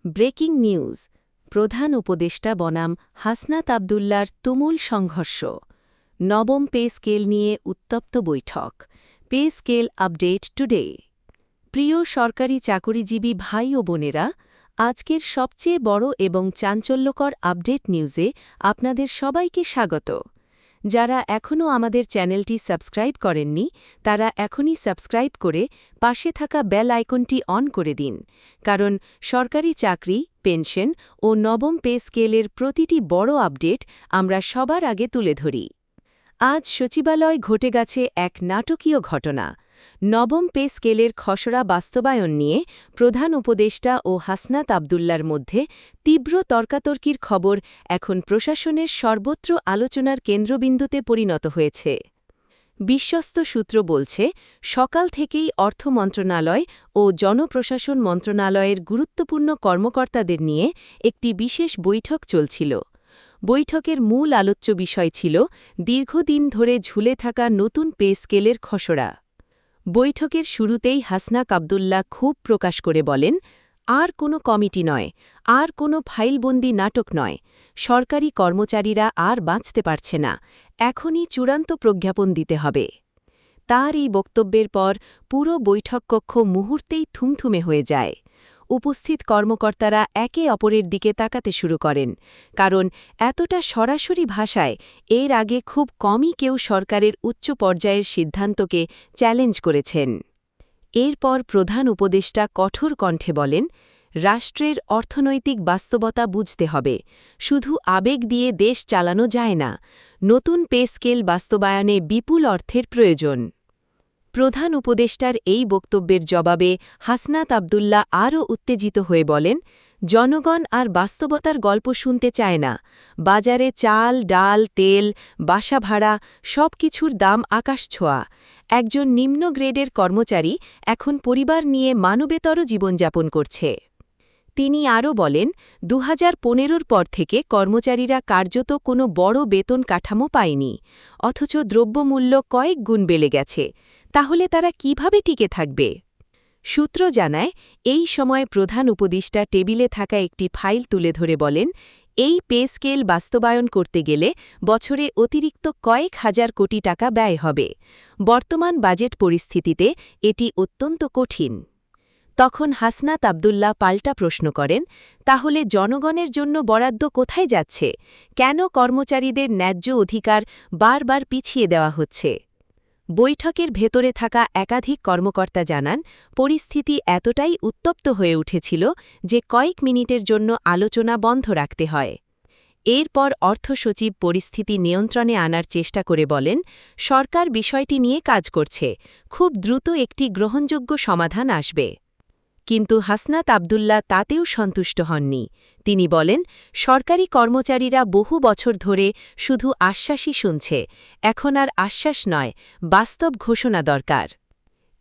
Breaking news প্রধান উপদেষ্টা বনাম হাসনাত আবদুল্লার তুমুল সংঘর্ষ নবম পে স্কেল নিয়ে উত্তপ্ত বৈঠক পে স্কেল আপডেট টুডে প্রিয় সরকারি চাকরিজীবী ভাই ও বোনেরা আজকের সবচেয়ে বড় এবং চাঞ্চল্যকর আপডেট নিউজে আপনাদের সবাইকে স্বাগত যারা এখনও আমাদের চ্যানেলটি সাবস্ক্রাইব করেননি তারা এখনই সাবস্ক্রাইব করে পাশে থাকা বেল আইকনটি অন করে দিন কারণ সরকারি চাকরি পেনশন ও নবম পে স্কেলের প্রতিটি বড় আপডেট আমরা সবার আগে তুলে ধরি আজ সচিবালয় ঘটে গেছে এক নাটকীয় ঘটনা নবম পে স্কেলের খসড়া বাস্তবায়ন নিয়ে প্রধান উপদেষ্টা ও হাসনাত আবদুল্লার মধ্যে তীব্র তর্কাতর্কির খবর এখন প্রশাসনের সর্বত্র আলোচনার কেন্দ্রবিন্দুতে পরিণত হয়েছে বিশ্বস্ত সূত্র বলছে সকাল থেকেই অর্থ মন্ত্রণালয় ও জনপ্রশাসন মন্ত্রণালয়ের গুরুত্বপূর্ণ কর্মকর্তাদের নিয়ে একটি বিশেষ বৈঠক চলছিল বৈঠকের মূল আলোচ্য বিষয় ছিল দীর্ঘদিন ধরে ঝুলে থাকা নতুন পে স্কেলের খসড়া বৈঠকের শুরুতেই হাসনাত আবদুল্লাহ ক্ষোভ প্রকাশ করে বলেন আর কোনো কমিটি নয় আর কোনো ফাইলবন্দি নাটক নয় সরকারি কর্মচারীরা আর বাঁচতে পারছে না এখনই চূড়ান্ত প্রজ্ঞাপন দিতে হবে তার এই বক্তব্যের পর পুরো বৈঠককক্ষ মুহূর্তেই থুমথুমে হয়ে যায় উপস্থিত কর্মকর্তারা একে অপরের দিকে তাকাতে শুরু করেন কারণ এতটা সরাসরি ভাষায় এর আগে খুব কমই কেউ সরকারের উচ্চ পর্যায়ের সিদ্ধান্তকে চ্যালেঞ্জ করেছেন এরপর প্রধান উপদেষ্টা কঠোর কণ্ঠে বলেন রাষ্ট্রের অর্থনৈতিক বাস্তবতা বুঝতে হবে শুধু আবেগ দিয়ে দেশ চালানো যায় না নতুন পে স্কেল বাস্তবায়নে বিপুল অর্থের প্রয়োজন প্রধান উপদেষ্টার এই বক্তব্যের জবাবে হাসনাত আবদুল্লাহ আরও উত্তেজিত হয়ে বলেন জনগণ আর বাস্তবতার গল্প শুনতে চায় না বাজারে চাল ডাল তেল বাসা ভাড়া সব কিছুর দাম আকাশছোঁয়া একজন নিম্ন গ্রেডের কর্মচারী এখন পরিবার নিয়ে মানবেতর জীবনযাপন করছে তিনি আরও বলেন ২০১৫ পর থেকে কর্মচারীরা কার্যত কোনো বড় বেতন কাঠামো পায়নি অথচ দ্রব্যমূল্য কয়েক গুণ বেড়ে গেছে তাহলে তারা কিভাবে টিকে থাকবে সূত্র জানায় এই সময় প্রধান উপদেষ্টা টেবিলে থাকা একটি ফাইল তুলে ধরে বলেন এই পে স্কেল বাস্তবায়ন করতে গেলে বছরে অতিরিক্ত কয়েক হাজার কোটি টাকা ব্যয় হবে বর্তমান বাজেট পরিস্থিতিতে এটি অত্যন্ত কঠিন তখন হাসনাত আবদুল্লাহ পাল্টা প্রশ্ন করেন তাহলে জনগণের জন্য বরাদ্দ কোথায় যাচ্ছে কেন কর্মচারীদের ন্যায্য অধিকার বারবার পিছিয়ে দেওয়া হচ্ছে বৈঠকের ভেতরে থাকা একাধিক কর্মকর্তা জানান পরিস্থিতি এতটাই উত্তপ্ত হয়ে উঠেছিল যে কয়েক মিনিটের জন্য আলোচনা বন্ধ রাখতে হয় এরপর অর্থসচিব পরিস্থিতি নিয়ন্ত্রণে আনার চেষ্টা করে বলেন সরকার বিষয়টি নিয়ে কাজ করছে খুব দ্রুত একটি গ্রহণযোগ্য সমাধান আসবে কিন্তু হাসনাত আবদুল্লাহ তাতেও সন্তুষ্ট হননি তিনি বলেন সরকারি কর্মচারীরা বহু বছর ধরে শুধু আশ্বাসই শুনছে এখন আর আশ্বাস নয় বাস্তব ঘোষণা দরকার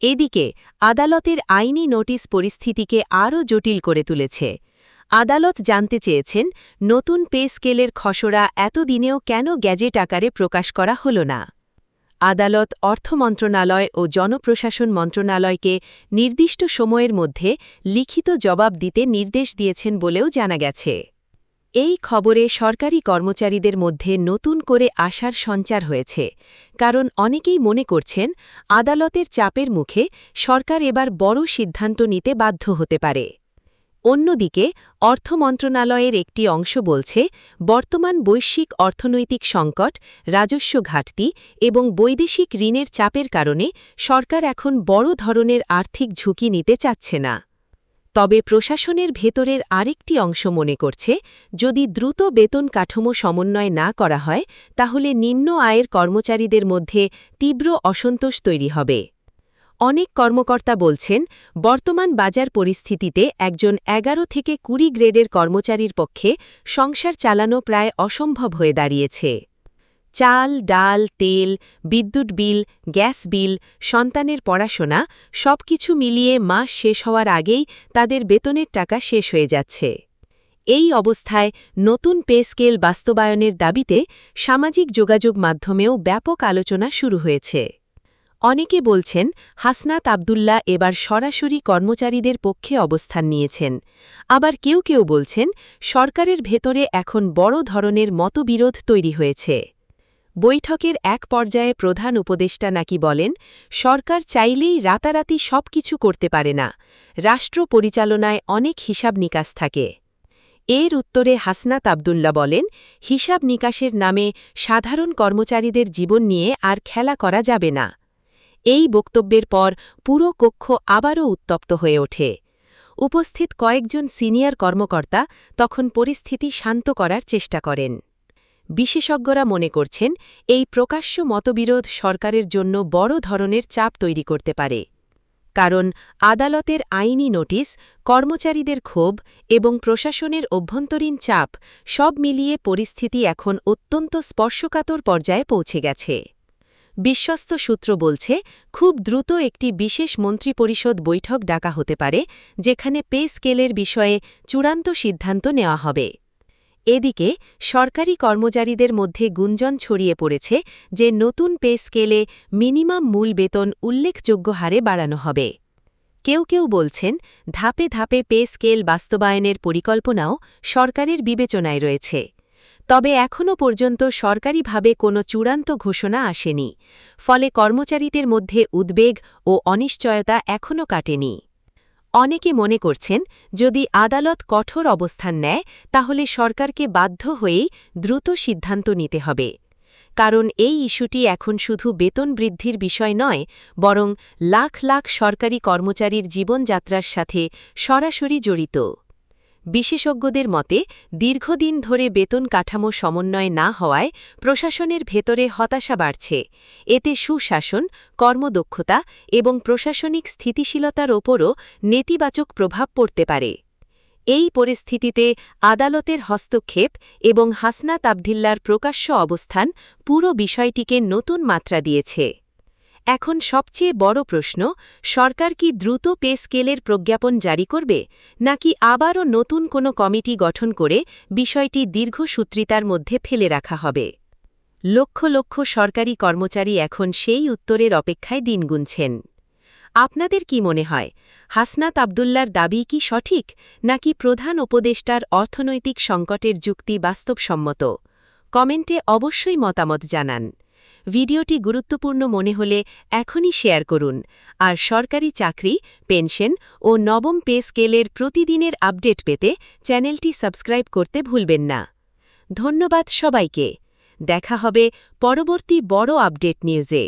এদিকে আদালতের আইনি নোটিশ পরিস্থিতিকে আরও জটিল করে তুলেছে আদালত জানতে চেয়েছেন নতুন পে স্কেলের খসড়া এতদিনেও কেন গ্যাজেট আকারে প্রকাশ করা হল না আদালত অর্থ মন্ত্রণালয় ও জনপ্রশাসন মন্ত্রণালয়কে নির্দিষ্ট সময়ের মধ্যে লিখিত জবাব দিতে নির্দেশ দিয়েছেন বলেও জানা গেছে এই খবরে সরকারি কর্মচারীদের মধ্যে নতুন করে আশার সঞ্চার হয়েছে কারণ অনেকেই মনে করছেন আদালতের চাপের মুখে সরকার এবার বড় সিদ্ধান্ত নিতে বাধ্য হতে পারে অন্যদিকে অর্থ মন্ত্রণালয়ের একটি অংশ বলছে বর্তমান বৈশ্বিক অর্থনৈতিক সংকট রাজস্ব ঘাটতি এবং বৈদেশিক ঋণের চাপের কারণে সরকার এখন বড় ধরনের আর্থিক ঝুঁকি নিতে চাচ্ছে না তবে প্রশাসনের ভেতরের আরেকটি অংশ মনে করছে যদি দ্রুত বেতন কাঠামো সমন্বয় না করা হয় তাহলে নিম্ন আয়ের কর্মচারীদের মধ্যে তীব্র অসন্তোষ তৈরি হবে অনেক কর্মকর্তা বলছেন বর্তমান বাজার পরিস্থিতিতে একজন ১১ থেকে ২০ গ্রেডের কর্মচারীর পক্ষে সংসার চালানো প্রায় অসম্ভব হয়ে দাঁড়িয়েছে চাল ডাল তেল বিদ্যুৎ বিল গ্যাস বিল সন্তানের পড়াশোনা সবকিছু মিলিয়ে মাস শেষ হওয়ার আগেই তাদের বেতনের টাকা শেষ হয়ে যাচ্ছে এই অবস্থায় নতুন পে স্কেল বাস্তবায়নের দাবিতে সামাজিক যোগাযোগ মাধ্যমেও ব্যাপক আলোচনা শুরু হয়েছে অনেকে বলছেন হাসনাত আব্দুল্লাহ এবার সরাসরি কর্মচারীদের পক্ষে অবস্থান নিয়েছেন, আবার কেউ কেউ বলছেন সরকারের ভেতরে এখন বড় ধরনের মতবিরোধ তৈরি হয়েছে। বৈঠকের এক পর্যায়ে প্রধান উপদেষ্টা নাকি বলেন, সরকার চাইলেই রাতারাতি সবকিছু করতে পারে না, রাষ্ট্র পরিচালনায় অনেক হিসাব নিকাশ থাকে। এর উত্তরে হাসনাত আব্দুল্লাহ বলেন, হিসাব নিকাশের নামে সাধারণ কর্মচারীদের জীবন নিয়ে আর খেলা করা যাবে না। এই বক্তব্যের পর পুরো কক্ষ আবারও উত্তপ্ত হয়ে ওঠে। উপস্থিত কয়েকজন সিনিয়র কর্মকর্তা তখন পরিস্থিতি শান্ত করার চেষ্টা করেন। বিশেষজ্ঞরা মনে করছেন এই প্রকাশ্য মতবিরোধ সরকারের জন্য বড় ধরনের চাপ তৈরি করতে পারে। কারণ আদালতের আইনি নোটিশ, কর্মচারীদের ক্ষোভ এবং প্রশাসনের অভ্যন্তরীণ চাপ সব মিলিয়ে পরিস্থিতি এখন অত্যন্ত স্পর্শকাতর পর্যায়ে পৌঁছে গেছে। বিশ্বস্ত সূত্র বলছে, খুব দ্রুত একটি বিশেষ মন্ত্রিপরিষদ বৈঠক ডাকা হতে পারে, যেখানে পে স্কেলের বিষয়ে চূড়ান্ত সিদ্ধান্ত নেওয়া হবে। এদিকে সরকারি কর্মচারীদের মধ্যে গুঞ্জন ছড়িয়ে পড়েছে যে নতুন পে স্কেলে মিনিমাম মূল বেতন উল্লেখযোগ্য হারে বাড়ানো হবে। কেউ কেউ বলছেন ধাপে ধাপে পে স্কেল বাস্তবায়নের পরিকল্পনাও সরকারের বিবেচনায় রয়েছে। তবে এখনও পর্যন্ত সরকারিভাবে কোনো চূড়ান্ত ঘোষণা আসেনি, ফলে কর্মচারীদের মধ্যে উদ্বেগ ও অনিশ্চয়তা এখনও কাটেনি। অনেকে মনে করছেন, যদি আদালত কঠোর অবস্থান নেয় তাহলে সরকারকে বাধ্য হয়েই দ্রুত সিদ্ধান্ত নিতে হবে। কারণ এই ইস্যুটি এখন শুধু বেতন বৃদ্ধির বিষয় নয়, বরং লাখ লাখ সরকারি কর্মচারীর জীবনযাত্রার সাথে সরাসরি জড়িত। বিশেষজ্ঞদের মতে, দীর্ঘদিন ধরে বেতন কাঠামো সমন্বয় না হওয়ায় প্রশাসনের ভেতরে হতাশা বাড়ছে। এতে সুশাসন, কর্মদক্ষতা এবং প্রশাসনিক স্থিতিশীলতার ওপরও নেতিবাচক প্রভাব পড়তে পারে। এই পরিস্থিতিতে আদালতের হস্তক্ষেপ এবং হাসনাত আব্দুল্লাহর প্রকাশ্য অবস্থান পুরো বিষয়টিকে নতুন মাত্রা দিয়েছে। এখন সবচেয়ে বড় প্রশ্ন, সরকার কি দ্রুত পে স্কেলের প্রজ্ঞাপন জারি করবে, নাকি আবারও নতুন কোনো কমিটি গঠন করে বিষয়টি দীর্ঘসূত্রিতার মধ্যে ফেলে রাখা হবে? লক্ষ লক্ষ সরকারি কর্মচারী এখন সেই উত্তরের অপেক্ষায় দিন গুনছেন। আপনাদের কি মনে হয়, হাসনাত আব্দুল্লাহর দাবি কি সঠিক, নাকি প্রধান উপদেষ্টার অর্থনৈতিক সংকটের যুক্তি বাস্তবসম্মত? কমেন্টে অবশ্যই মতামত জানান। ভিডিওটি গুরুত্বপূর্ণ মনে হলে এখনই শেয়ার করুন, আর সরকারি চাকরি, পেনশন ও নবম পে স্কেলের প্রতিদিনের আপডেট পেতে চ্যানেলটি সাবস্ক্রাইব করতে ভুলবেন না। ধন্যবাদ সবাইকে। দেখা হবে পরবর্তী বড় আপডেট নিউজে।